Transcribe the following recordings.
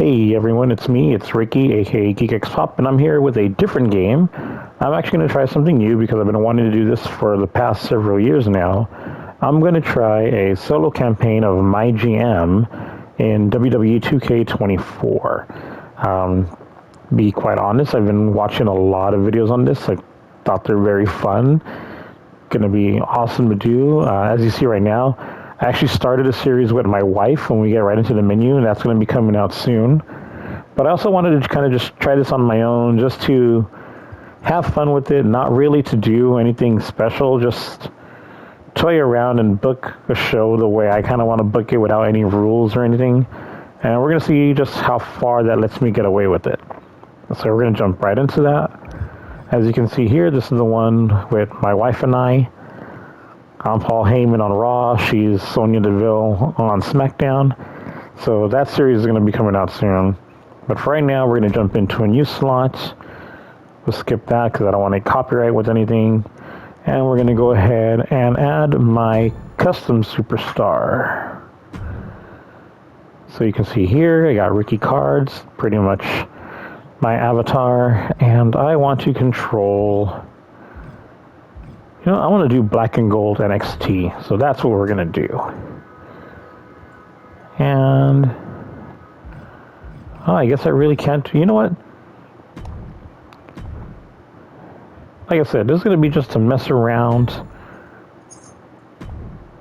Hey everyone, it's me, it's Ricky, aka GeekXPop, and I'm here with a different game. I'm actually going to try something new because I've been wanting to do this for the past several years now. I'm going to try a solo campaign of MyGM in WWE 2K24. Be quite honest, I've been watching a lot of videos on this. I thought they're very fun. Going to be awesome to do. As you see right now, I actually started a series with my wife when we get right into the menu, and that's going to be coming out soon. But I also wanted to kind of just try this on my own, just to have fun with it, not really to do anything special, just toy around and book a show the way I kind of want to book it without any rules or anything. And we're going to see just how far that lets me get away with it. So we're going to jump right into that. As you can see here, this is the one with my wife and I. I'm Paul Heyman on Raw. She's Sonya Deville on SmackDown. So that series is going to be coming out soon. But for right now, we're going to jump into a new slot. We'll skip that because I don't want to copyright with anything. And we're going to go ahead and add my custom superstar. So you can see here, I got Ricky cards, pretty much my avatar. And I want to control... You know, I want to do black and gold NXT, so that's what we're going to do. And, I guess I really can't, you know what? Like I said, this is going to be just to mess around.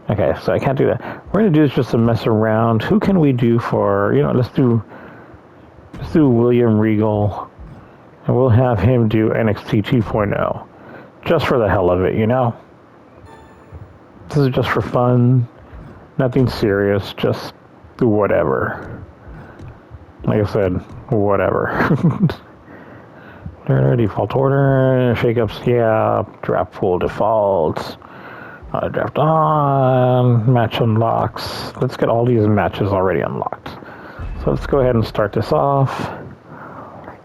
Okay, so I can't do that. We're going to do this just to mess around. Who can we do for, you know, let's do William Regal, and we'll have him do NXT 2.0. Just for the hell of it, you know? This is just for fun. Nothing serious, just whatever. Like I said, whatever. Default order, shakeups, yeah. Draft pool default. Draft on. Match unlocks. Let's get all these matches already unlocked. So let's go ahead and start this off.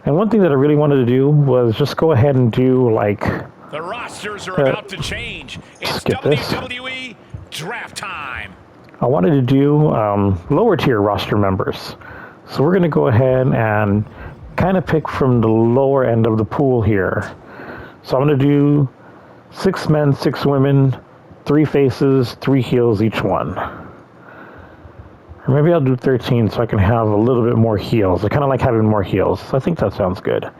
And one thing that I really wanted to do was just go ahead and do like... The rosters are about to change. It's WWE draft time. I wanted to do lower tier roster members. So we're going to go ahead and kind of pick from the lower end of the pool here. So I'm going to do 6 men, 6 women, 3 faces, 3 heels each one. Or maybe I'll do 13 so I can have a little bit more heels. I kind of like having more heels. I think that sounds good.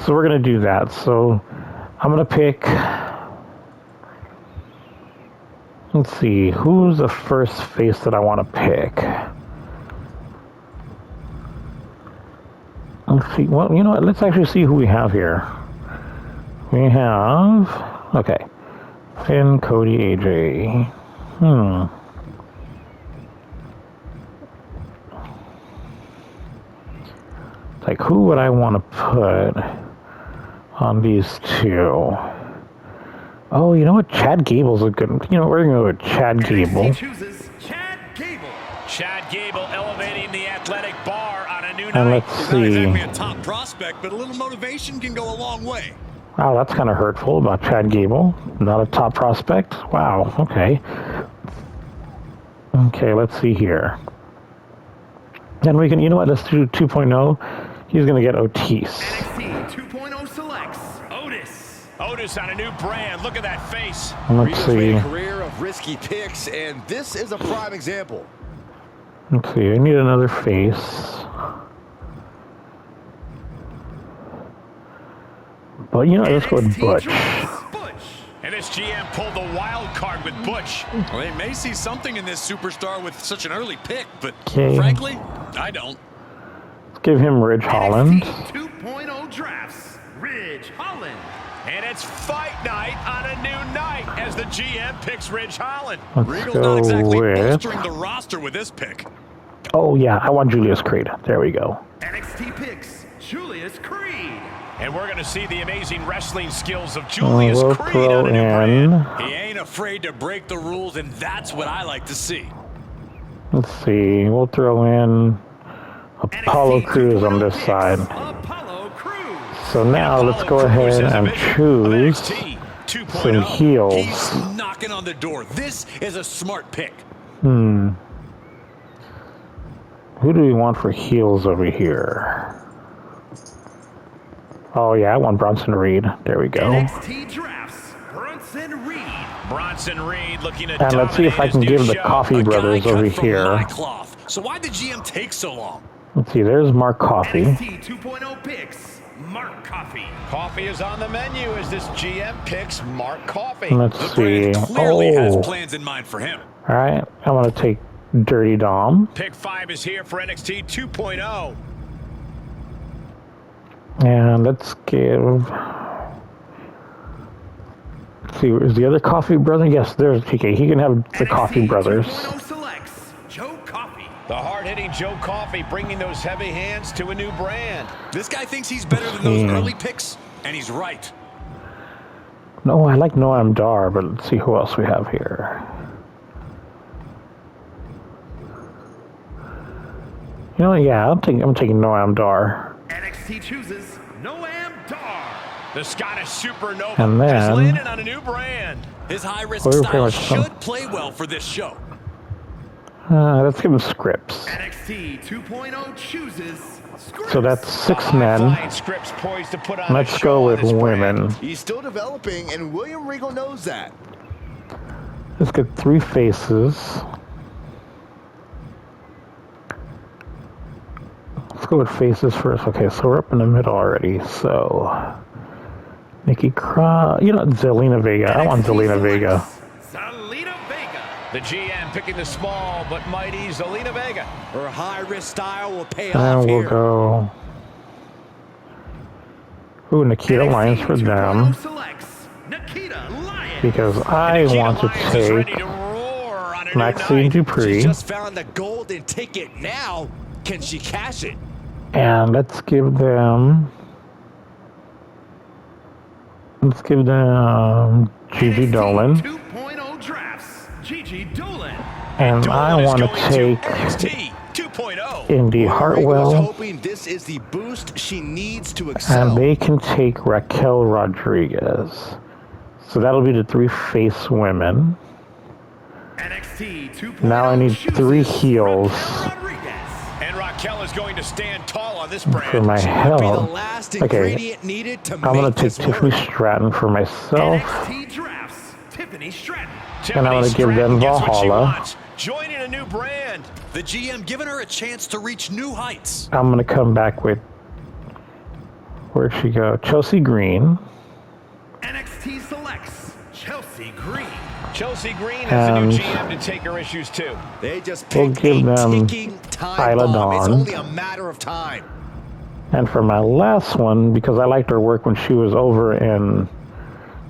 So we're going to do that. So I'm going to pick, let's see, who's the first face that I want to pick? Let's see, well, you know what, let's actually see who we have here. We have, okay, Finn, Cody, AJ. Like, who would I want to put on these two? Oh, you know what? Chad Gable's a good... You know, we're going to go with Chad Gable. Chooses Chad Gable. Chad Gable elevating the athletic bar on a new and night. let's see. Not exactly a top prospect, but a little motivation can go a long way. Wow, that's kind of hurtful about Chad Gable. Not a top prospect? Wow, okay. Okay, let's see here. Then we can... You know what? Let's do 2.0. He's going to get Otis. NXT 2.0 selects Otis. Otis on a new brand. Look at that face. Let's see. A career of risky picks, and this is a prime example. Let's see. I need another face. But you know, let's go with Butch. And this GM pulled the wild card with Butch. Well, they may see something in this superstar with such an early pick, but frankly, I don't. Give him Ridge Holland. 2.0 drafts, Ridge Holland. And it's fight night on a new night as the GM picks Ridge Holland. Let's Regal's go not exactly with... bolstering the roster with this pick. Oh, yeah, I want Julius Creed. There we go. NXT picks Julius Creed. And we're going to see the amazing wrestling skills of Julius we'll Creed throw on a new in... brand. He ain't afraid to break the rules, and that's what I like to see. Let's see. We'll throw in Apollo Crews on this side. So now let's go ahead and choose some heels. He's knocking on the door. This is a smart pick. Who do we want for heels over here? Oh, yeah, I want Bronson Reed. There we go. NXT drafts Bronson Reed. Bronson Reed looking to and let's see if I can give the Coffee Brothers over here. So why did GM take so long? Let's see, there's Mark Coffey. NXT 2.0 picks Mark Coffey. Coffey is on the menu as this GM picks Mark Coffey. Let's see. Clearly has plans in mind for him. All right, I want to take Dirty Dom. Pick 5 is here for NXT 2.0. And let's give... Let's see, is the other Coffee brother? Yes, there's PK. He can have the Coffee Brothers. Selects Joe Coffey. The hard-hitting Joe Coffey bringing those heavy hands to a new brand. This guy thinks he's better than those early picks, and he's right. No, I like Noam Dar, but let's see who else we have here. You know, yeah, I'm taking Noam Dar. NXT chooses Noam Dar. The Scottish Supernova and then, just landed on a new brand. His high-risk style should play well for this show. Let's give him Scripps. NXT 2.0 chooses Scripps. So that's 6 men. Scripps poised to put on Let's go with women. He's still developing, and William Regal knows that. Let's get 3 faces. Let's go with faces first. Okay, so we're up in the middle already. So, Nikki Cross. You know, Zelina Vega. I want Zelina Vega. Zelina Vega. The GM picking the small but mighty Zelina Vega. Her high-risk style will pay and off we'll here. Go. Ooh, Nikita Lyons for them. Because I want to take Maxine Dupree. She just found the golden ticket. Now, can she cash it? And let's give them Gigi Dolan. 2.0 drafts. Gigi Dolan. And I want to take Indy Hartwell. Hoping this is the boost she needs to excel. And they can take Raquel Rodriguez. So that'll be the 3 face women. NXT 2.0 now I need 3 heels. And Raquel is going to stand tall on this brand. For my health. Okay, I'm going to take Tiffany Stratton for myself. NXT drafts Tiffany Stratton. And I'm going to give them Valhalla. Joining a new brand. The GM giving her a chance to reach new heights. I'm going to come back with, where'd she go? Chelsea Green. NXT selects Chelsea Green. Chelsea Green has a new GM to take her issues too. They just we'll give them Isla Dawn. It's only a matter of time. And for my last one, because I liked her work when she was over in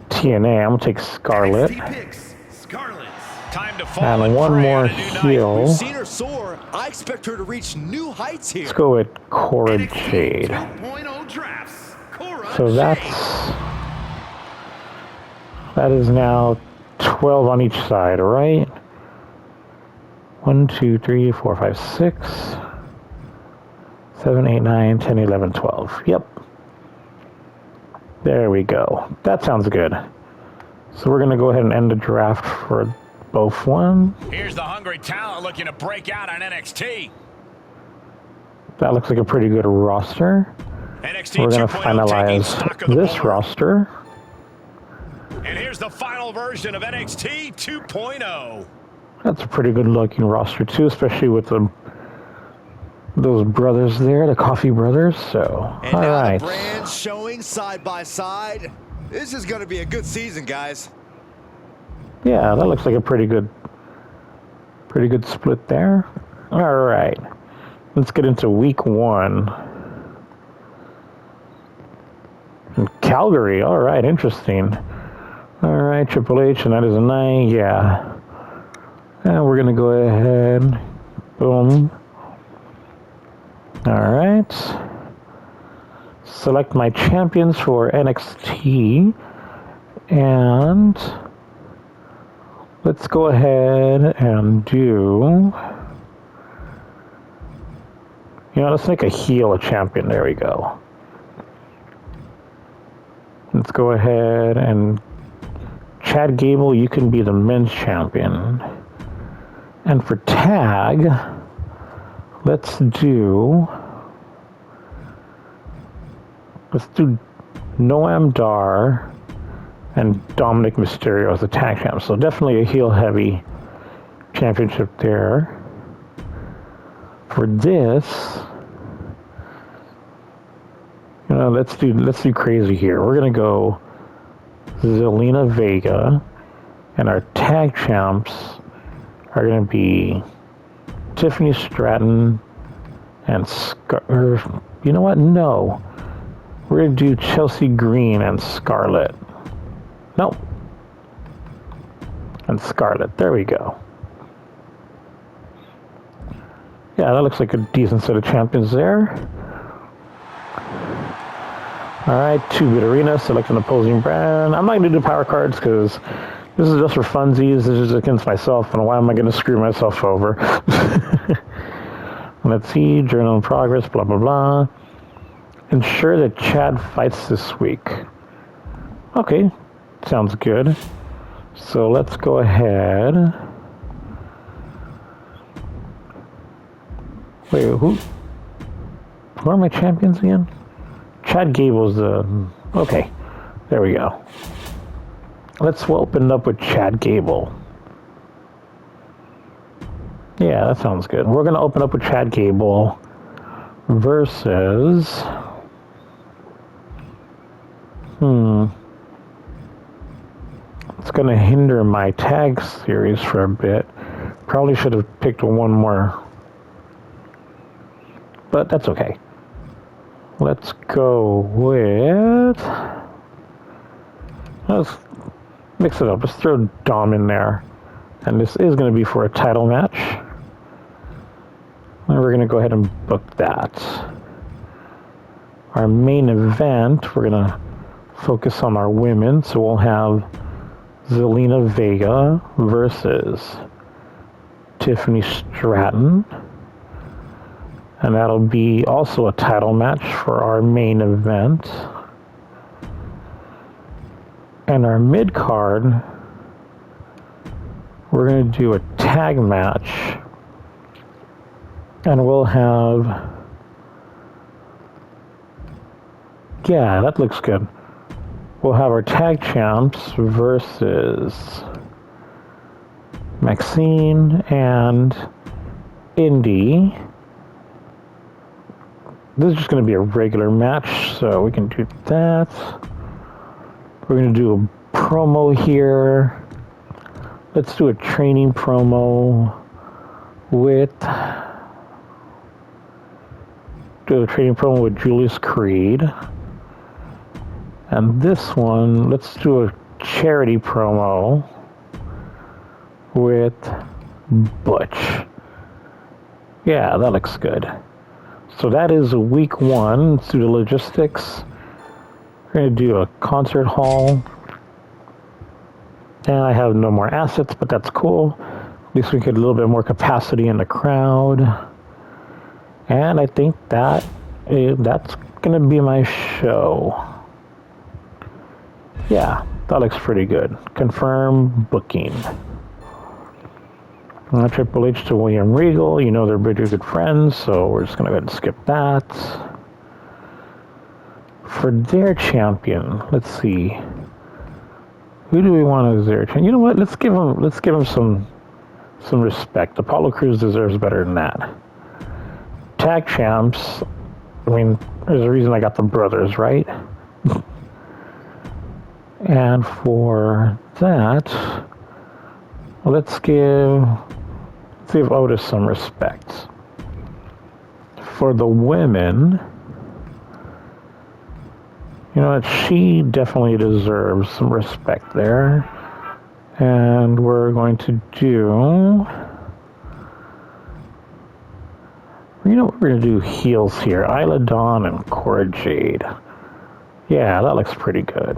TNA, I'm going to take Scarlett. Time to fall and one more heel. We've seen her soar. I expect her to reach new heights here. Let's go with Cora Jade. So that is now 12 on each side, right? 1, 2, 3, 4, 5, 6, 7, 8, 9, 10, 11, 12. Yep. There we go. That sounds good. So we're going to go ahead and end the draft for both one. Here's the hungry talent looking to break out on NXT. That looks like a pretty good roster. NXT we're going to finalize this roster. And here's the final version of NXT 2.0. That's a pretty good looking roster too, especially with those brothers there, the Coffee Brothers. So, and all right. The brands showing side by side. This is going to be a good season, guys. Yeah, that looks like a pretty good split there. All right, let's get into week 1. In Calgary. All right, interesting. All right, Triple H, and that is a 9. Yeah. And we're going to go ahead. Boom. All right. Select my champions for NXT. And let's go ahead and do... You know, let's make a heel a champion. There we go. Let's go ahead and... Chad Gable, you can be the men's champion. And for tag, let's do Noam Dar and Dominic Mysterio as the tag champs. So definitely a heel heavy championship there. For this, let's do crazy here. We're gonna go Zelina Vega, and our tag champs are gonna be Tiffany Stratton and you know what? No, we're gonna do Chelsea Green and Scarlett. No, and Scarlett. There we go. Yeah, that looks like a decent set of champions there. Alright, 2-bit arena, select an opposing brand. I'm not going to do power cards because this is just for funsies. This is against myself, and why am I going to screw myself over? Let's see, journal in progress, blah, blah, blah. Ensure that Chad fights this week. Okay, sounds good. So let's go ahead. Wait, who are my champions again? Chad Gable's the... Okay, there we go. Let's open up with Chad Gable. Yeah, that sounds good. We're going to open up with Chad Gable versus... It's going to hinder my tag series for a bit. Probably should have picked one more. But that's okay. Let's go with... Let's mix it up. Let's throw Dom in there. And this is going to be for a title match. And we're going to go ahead and book that. Our main event, we're going to focus on our women. So we'll have Zelina Vega versus Tiffany Stratton. And that'll be also a title match for our main event. And our mid-card, we're going to do a tag match. And we'll have... Yeah, that looks good. We'll have our tag champs versus Maxine and Indy. This is just going to be a regular match, so we can do that. We're going to do a promo here. Let's do a training promo with... Do a training promo with Julius Creed. And this one, let's do a charity promo with Butch. Yeah, that looks good. So that is week 1. Let's do the logistics. We're going to do a concert hall. And I have no more assets, but that's cool. At least we get a little bit more capacity in the crowd. And I think that's going to be my show. Yeah, that looks pretty good. Confirm booking. Triple H to William Regal. You know they're pretty good friends, so we're just going to go ahead and skip that. For their champion, let's see. Who do we want as their champion? You know what? Let's give him some respect. Apollo Crews deserves better than that. Tag champs. I mean, there's a reason I got the brothers, right? And for that, let's give Otis some respect. For the women, you know what, she definitely deserves some respect there. And we're going to do... You know what, we're going to do heels here. Isla Dawn and Cora Jade. Yeah, that looks pretty good.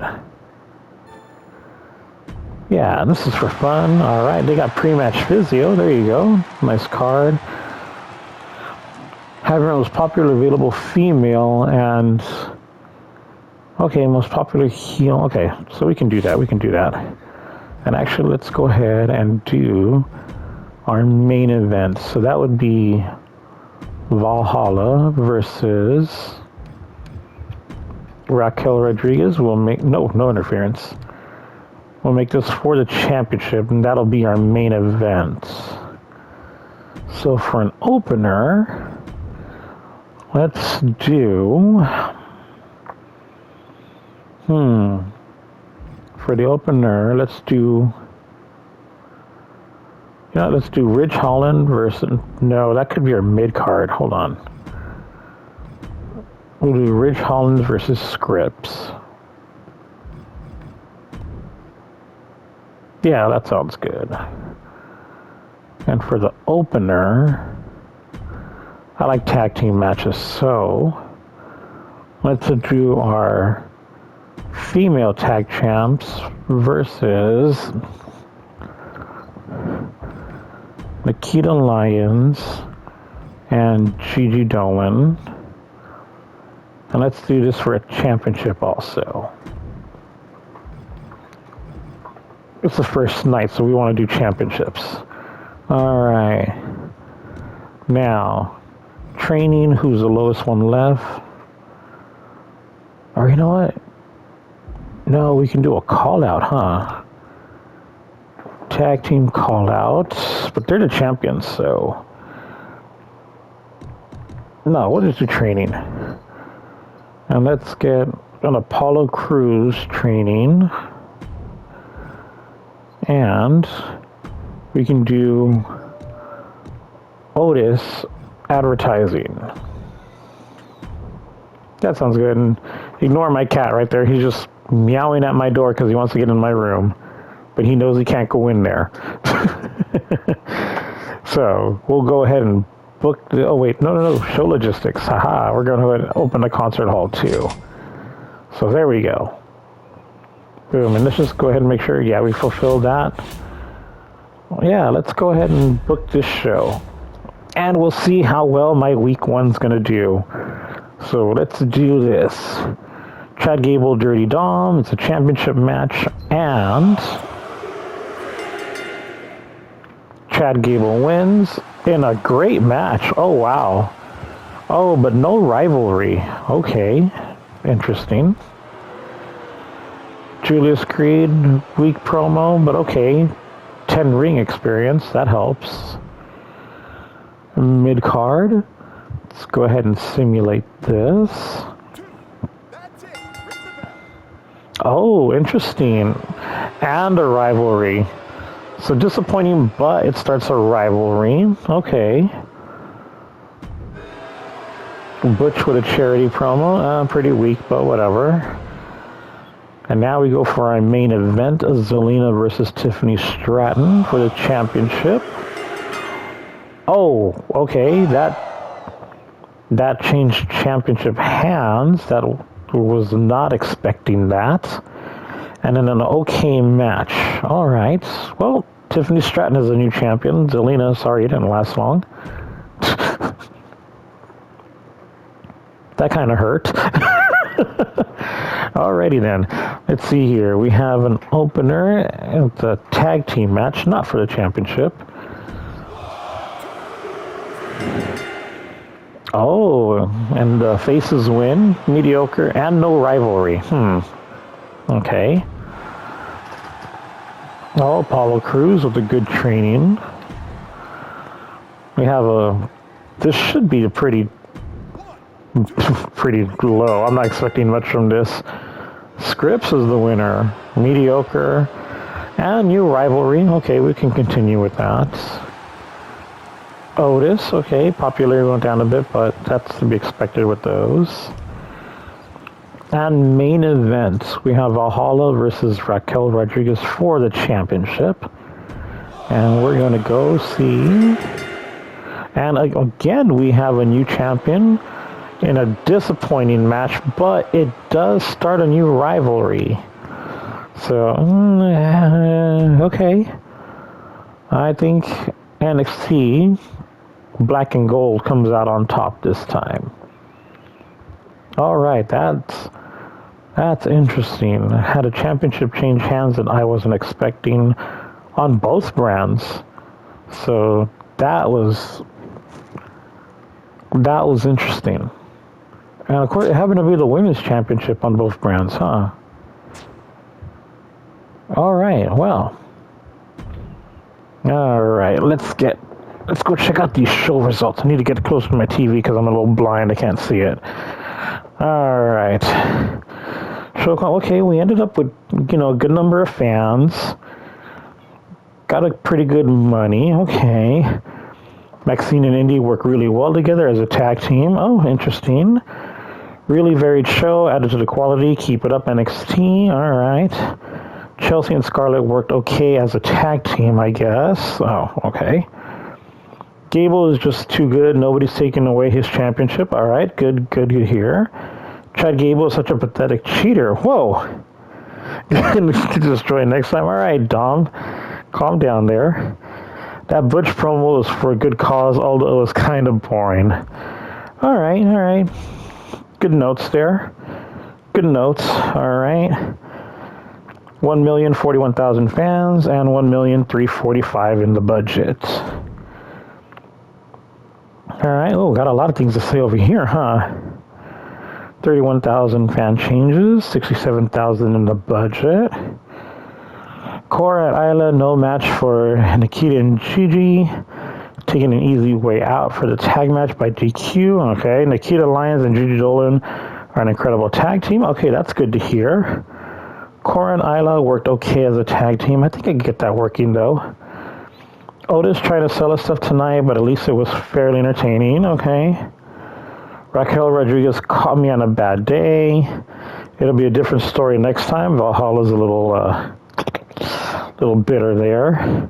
Yeah, this is for fun. All right, they got pre-match physio. There you go. Nice card. Having our most popular available female and... Okay, most popular heel. Okay, so we can do that. We can do that. And actually, let's go ahead and do our main event. So that would be Valhalla versus Raquel Rodriguez. We'll make no interference. We'll make this for the championship, and that'll be our main event. So for an opener, let's do for the opener, let's do Ridge Holland versus, no, that could be our mid card. Hold on. We'll do Ridge Holland versus Scripps. Yeah, that sounds good. And for the opener, I like tag team matches, so let's do our female tag champs versus Nikita Lyons and Gigi Dolan. And let's do this for a championship also. It's the first night, so we want to do championships. Alright. Now, training, who's the lowest one left? Or you know what? No, we can do a call out, huh? Tag team call out. But they're the champions, so. No, we'll just do training. And let's get an Apollo Crews training. And we can do Otis advertising. That sounds good. And ignore my cat right there. He's just meowing at my door because he wants to get in my room. But he knows he can't go in there. So we'll go ahead and book the, oh wait, no, show logistics. Haha, we're going to go ahead and open the concert hall too. So there we go. Boom, and let's just go ahead and make sure, yeah, we fulfilled that. Yeah, let's go ahead and book this show. And we'll see how well my week one's going to do. So let's do this. Chad Gable, Dirty Dom, it's a championship match, and Chad Gable wins in a great match. Oh, wow. Oh, but no rivalry. Okay, interesting. Julius Creed, weak promo, but okay. 10 ring experience, that helps. Mid card. Let's go ahead and simulate this. Oh, interesting. And a rivalry. So disappointing, but it starts a rivalry. Okay. Butch with a charity promo. Pretty weak, but whatever. And now we go for our main event, Zelina versus Tiffany Stratton for the championship. Oh, okay, that changed championship hands. That was not expecting that. And then an okay match. All right. Well, Tiffany Stratton is the new champion. Zelina, sorry, it didn't last long. That kind of hurt. Alrighty then. Let's see here. We have an opener. It's a tag team match, not for the championship. Oh, and the faces win. Mediocre and no rivalry. Okay. Oh, Apollo Crews with a good training. We have this should be a pretty low. I'm not expecting much from this. Scripps is the winner. Mediocre. And new rivalry. Okay, we can continue with that. Otis, okay, popularity went down a bit, but that's to be expected with those. And main event, we have Valhalla versus Raquel Rodriguez for the championship. And we're going to go see. And again, we have a new champion in a disappointing match, but it does start a new rivalry. So, okay. I think NXT Black and Gold comes out on top this time. All right, that's interesting. I had a championship change hands that I wasn't expecting on both brands. So that was That was interesting. And of course, it happened to be the women's championship on both brands, huh? All right, well. All right, let's go check out these show results. I need to get closer to my TV because I'm a little blind. I can't see it. All right. Show, okay, we ended up with, a good number of fans. Got a pretty good money. Okay. Maxine and Indy work really well together as a tag team. Oh, interesting. Really varied show, added to the quality. Keep it up, NXT. All right. Chelsea and Scarlett worked okay as a tag team, I guess. Oh, okay. Gable is just too good. Nobody's taking away his championship. All right, good here. Chad Gable is such a pathetic cheater. Whoa. Destroy next time. All right, Dom. Calm down there. That Butch promo was for a good cause, although it was kind of boring. All right. Good notes there. Good notes. All right. 1,041,000 fans and 1,345,000 in the budget. All right. Oh, got a lot of things to say over here, huh? 31,000 fan changes, 67,000 in the budget. Cora and Isla, no match for Nikita and Gigi. Taking an easy way out for the tag match by DQ. Okay, Nikita Lyons and Gigi Dolan are an incredible tag team. Okay, that's good to hear. Cora and Isla worked okay as a tag team. I think I can get that working, though. Otis tried to sell us stuff tonight, but at least it was fairly entertaining. Okay. Raquel Rodriguez caught me on a bad day. It'll be a different story next time. Valhalla's a little bitter there.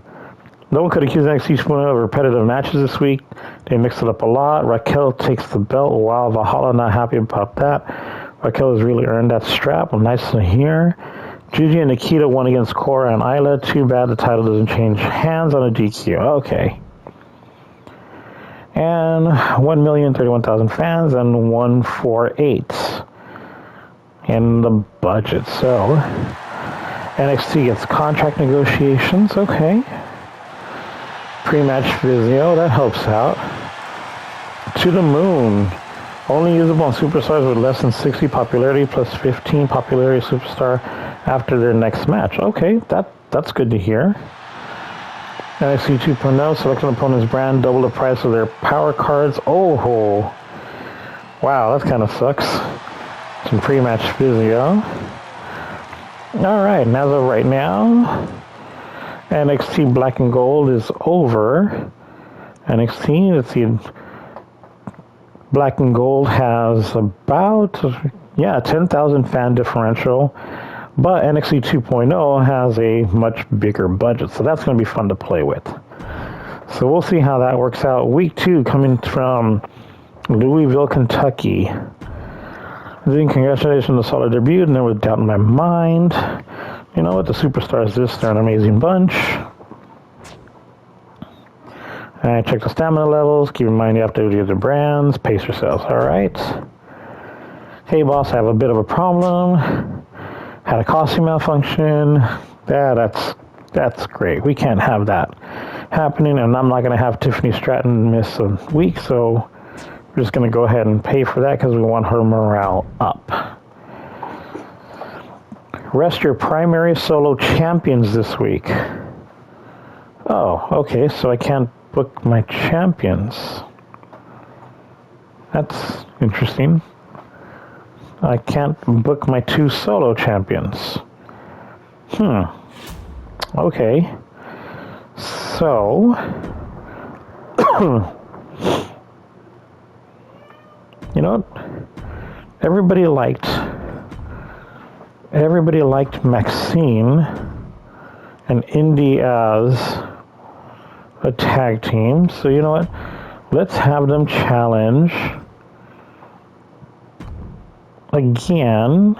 No one could accuse NXT of repetitive matches this week. They mixed it up a lot. Raquel takes the belt. Wow, Valhalla not happy about that. Raquel has really earned that strap. Well, nice to hear. Gigi and Nikita won against Cora and Isla. Too bad the title doesn't change hands on a DQ. Okay. And 1,031,000 fans and 148 in the budget. So NXT gets contract negotiations. Okay. Pre-match physio, that helps out. To the moon. Only usable on superstars with less than 60 popularity plus 15 popularity superstar after their next match. Okay, that's good to hear. NXT 2.0, select an opponent's brand, double the price of their power cards. Oh, wow, that kind of sucks. Some pre-match physio. All right, and as of right now, NXT Black and Gold is over. NXT, let's see, Black and Gold has about, 10,000 fan differential, but NXT 2.0 has a much bigger budget, so that's going to be fun to play with. So we'll see how that works out. Week 2 coming from Louisville, Kentucky. Congratulations on the solid debut, and there was doubt in my mind. You know what, the superstars, they're an amazing bunch. And check the stamina levels. Keep in mind you have to do the brands. Pace yourselves. All right. Hey, boss, I have a bit of a problem. Had a costume malfunction. That's great. We can't have that happening, and I'm not going to have Tiffany Stratton miss a week, so we're just going to go ahead and pay for that because we want her morale up. Rest your primary solo champions this week. Oh, okay, so I can't book my champions. That's interesting. I can't book my 2 solo champions. Okay. So, you know what? Everybody liked Maxine and Indy as a tag team. So you know what? Let's have them challenge again.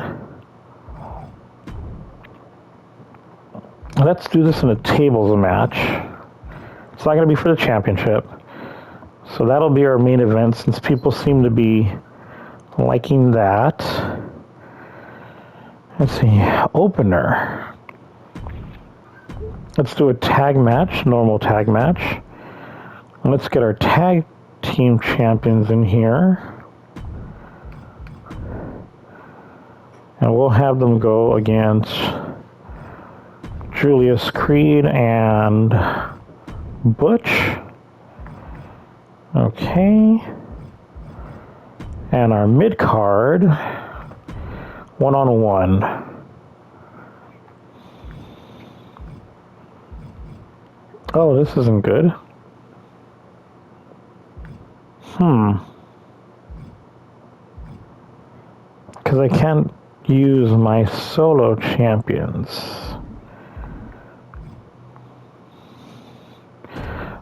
Let's do this in a tables match. It's not going to be for the championship. So that'll be our main event since people seem to be liking that. Let's see. Opener. Let's do a tag match, normal tag match. Let's get our tag team champions in here. And we'll have them go against Julius Creed and Butch. Okay. And our mid-card, one-on-one. Oh, this isn't good. Because I can't use my solo champions.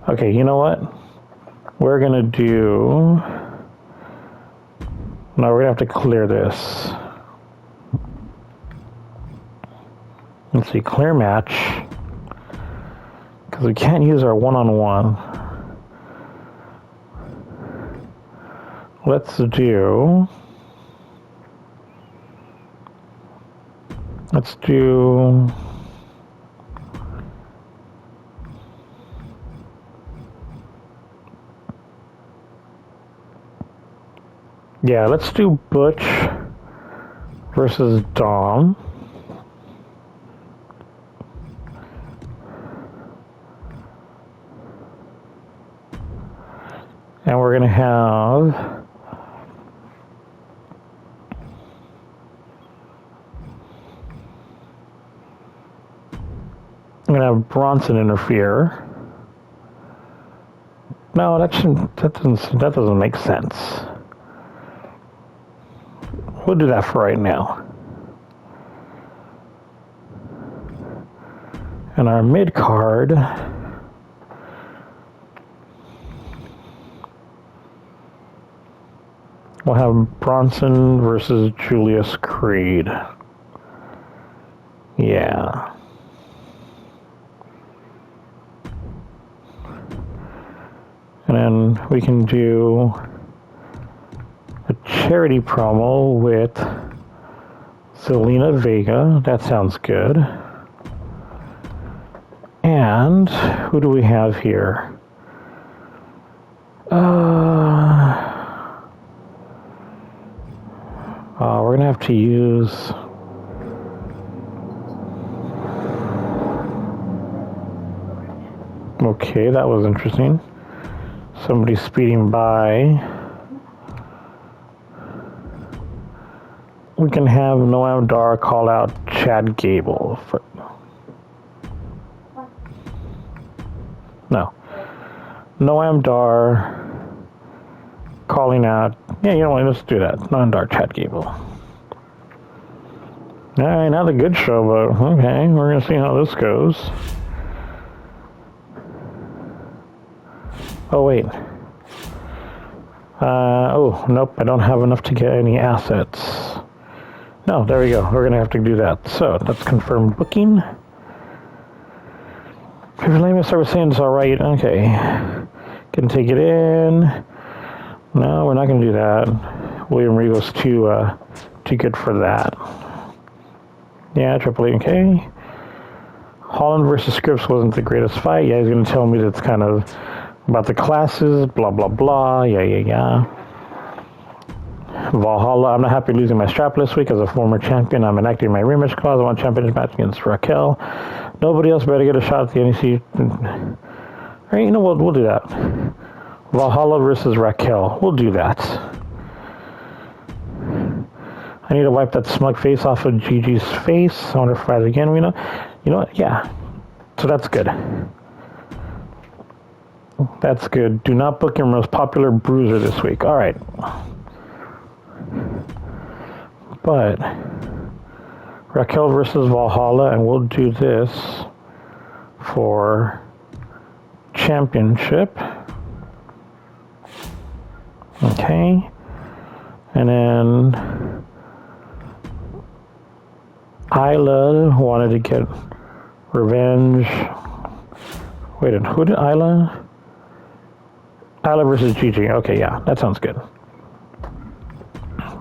Okay, you know what? We're gonna do... No, we're gonna have to clear this. Let's see, clear match. Because we can't use our one-on-one. Let's do... Yeah, let's do Butch versus Dom. And we're going to have... I'm going to have Bronson interfere. No, that doesn't make sense. We'll do that for right now. And our mid-card... We'll have Bronson versus Julius Creed. Yeah. And then we can do a charity promo with Zelina Vega. That sounds good. And who do we have here? We're going to have to use... Okay, that was interesting. Somebody speeding by. We can have Noam Dar call out Chad Gable. No. Noam Dar calling out... Yeah, you know what, let's do that. Noam Dar, Chad Gable. Alright, not a good show, but okay, we're going to see how this goes. Oh, wait. Oh, nope, I don't have enough to get any assets. No, there we go. We're going to have to do that. So, let's confirm booking. If your name is saying it's alright, okay. Can take it in. No, we're not going to do that. William Regal's too good for that. Yeah, Triple H, okay. Holland versus Scripps wasn't the greatest fight. Yeah, he's going to tell me that's kind of about the classes, blah, blah, blah. Yeah. Valhalla, I'm not happy losing my strap this week as a former champion. I'm enacting my rematch clause. I want championship match against Raquel. Nobody else better get a shot at the NEC. All right, you know what? We'll do that. Valhalla versus Raquel. We'll do that. I need to wipe that smug face off of Gigi's face. I wonder if I again. You know what? Yeah. So that's good. That's good. Do not book your most popular bruiser this week. All right. But Raquel versus Valhalla, and we'll do this for championship. Okay. And then Isla wanted to get revenge. Wait, who did Isla? Isla versus Gigi. Okay, yeah, that sounds good.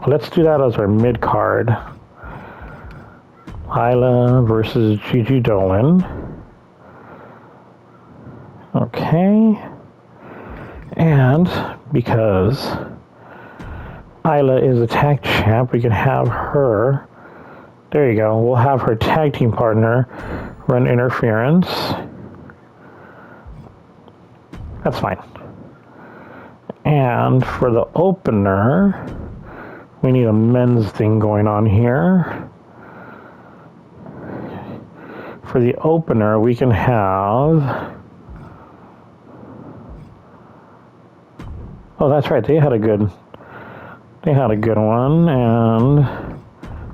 Let's do that as our mid-card. Isla versus Gigi Dolan. Okay. And because Isla is a tag champ. We can have her. There you go. We'll have her tag team partner run interference. That's fine. And for the opener, we need a men's thing going on here. For the opener, we can have... Oh, that's right. They had a good one, and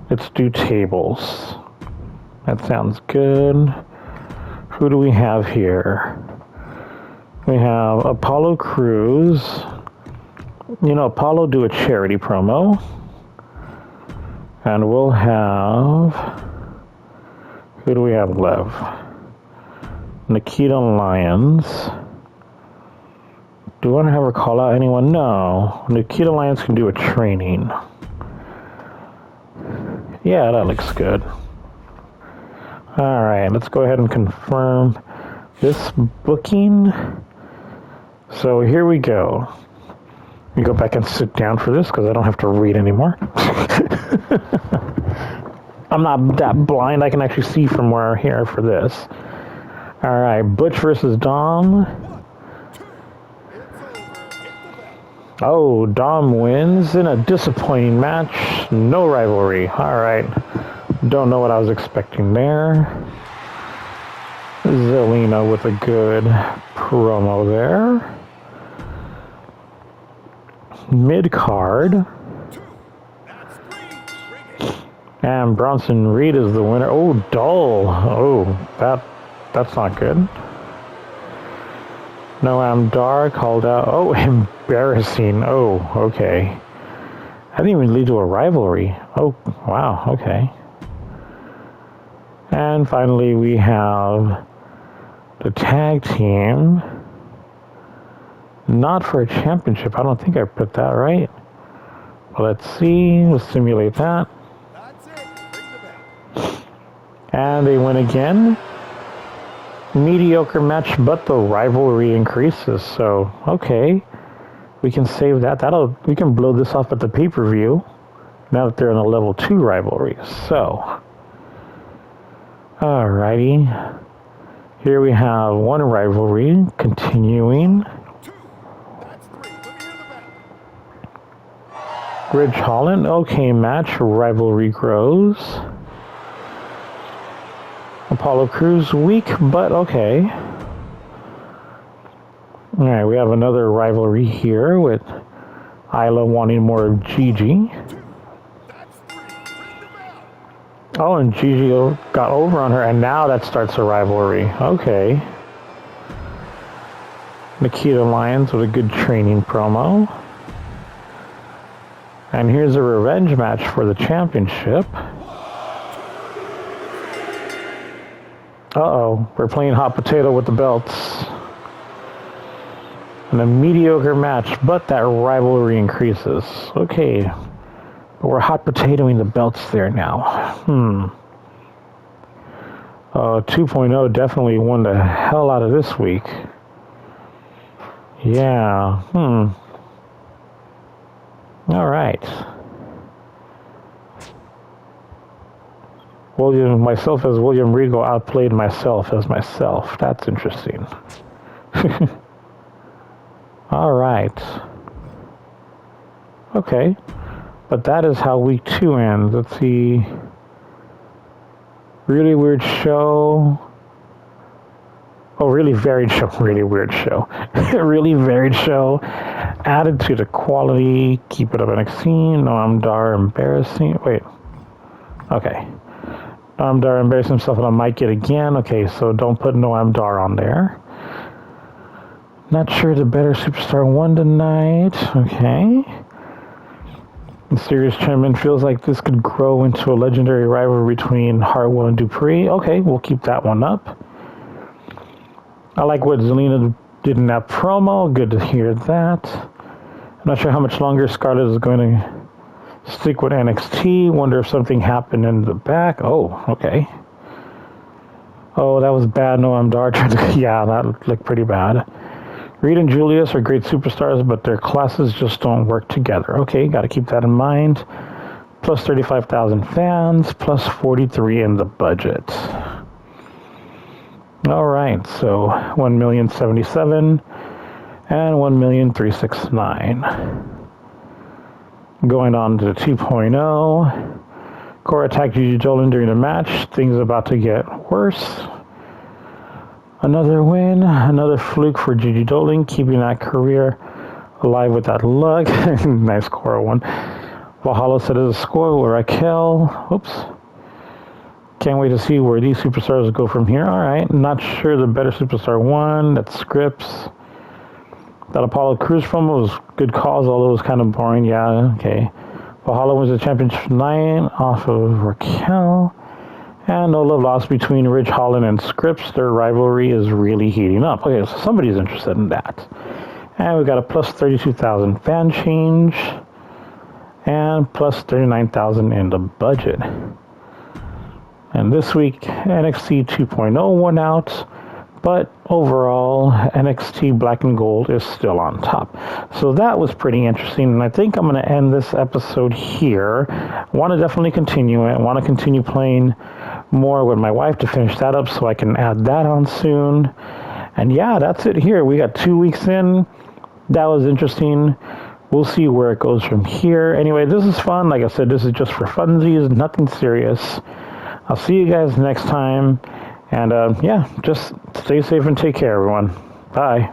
let's do tables. That sounds good. Who do we have here? We have Apollo Crews. You know, Apollo do a charity promo. And we'll have... Who do we have left? Nikita Lyons. Do you want to have her call out anyone? No. Nikita Lyons can do a training. Yeah, that looks good. Alright, let's go ahead and confirm this booking. So here we go. We go back and sit down for this because I don't have to read anymore. I'm not that blind. I can actually see from where I'm here for this. Alright, Butch versus Dom. Oh, Dom wins in a disappointing match. No rivalry. Alright. Don't know what I was expecting there. Zelina with a good promo there. Mid-card. And Bronson Reed is the winner. Oh, dull. Oh, that's not good. Noam Dar called out. Oh, embarrassing. Oh, okay. That didn't even lead to a rivalry. Oh, wow, okay. And finally, we have the tag team. Not for a championship. I don't think I put that right. Well, let's see. We'll simulate that. And they win again. Mediocre match, but the rivalry increases. So, okay. We can save that. We can blow this off at the pay-per-view. Now that they're in a level 2 rivalry. So, alrighty. Here we have one rivalry continuing. Ridge Holland, okay match. Rivalry grows. Apollo Crews weak, but okay. Alright, we have another rivalry here with Isla wanting more of Gigi. Oh, and Gigi got over on her, and now that starts a rivalry. Okay. Nikita Lyons with a good training promo. And here's a revenge match for the championship. Uh-oh, we're playing hot potato with the belts. And a mediocre match, but that rivalry increases. Okay, but we're hot potatoing the belts there now. 2.0 definitely won the hell out of this week. Yeah, All right. Myself as William Regal outplayed myself as myself. That's interesting. All right. Okay. But that is how week 2 ends. Let's see. Really weird show. Oh, really varied show. Really weird show. Really varied show. Added to the quality. Keep it up NXT. Noam Dar embarrassing. Wait. Okay. Noam Dar embarrassed himself on a mic yet again. Okay, so don't put Noam Dar on there. Not sure the better superstar won tonight. Okay. The series chairman feels like this could grow into a legendary rivalry between Hartwell and Dupree. Okay, we'll keep that one up. I like what Zelina did in that promo. Good to hear that. I'm not sure how much longer Scarlett is going to stick with NXT. Wonder if something happened in the back. Oh, okay. Oh, that was bad. No, I'm dark. Yeah, that looked pretty bad. Reed and Julius are great superstars, but their classes just don't work together. Okay, got to keep that in mind. Plus 35,000 fans, plus 43 in the budget. All right, so 1,077,000 and 1,369,000. Going on to 2.0. Core attacked Gigi Dolan during the match. Things about to get worse. Another win, another fluke for Gigi Dolan, keeping that career alive with that luck. Nice Core one. Valhalla set as a score with Raquel. Oops. Can't wait to see where these superstars go from here. All right, not sure the better superstar won. That's Scripps. That Apollo Crews promo was good cause, although it was kind of boring. Yeah, okay. Valhalla wins the championship tonight off of Raquel. And no love lost between Ridge Holland and Scripps. Their rivalry is really heating up. Okay, so somebody's interested in that. And we got a plus 32,000 fan change. And plus 39,000 in the budget. And this week, NXT 2.0 won out. But overall, NXT Black and Gold is still on top. So that was pretty interesting. And I think I'm going to end this episode here. I want to definitely continue it. I want to continue playing more with my wife to finish that up so I can add that on soon. And yeah, that's it here. We got 2 weeks in. That was interesting. We'll see where it goes from here. Anyway, this is fun. Like I said, this is just for funsies, nothing serious. I'll see you guys next time. And yeah, just stay safe and take care, everyone. Bye.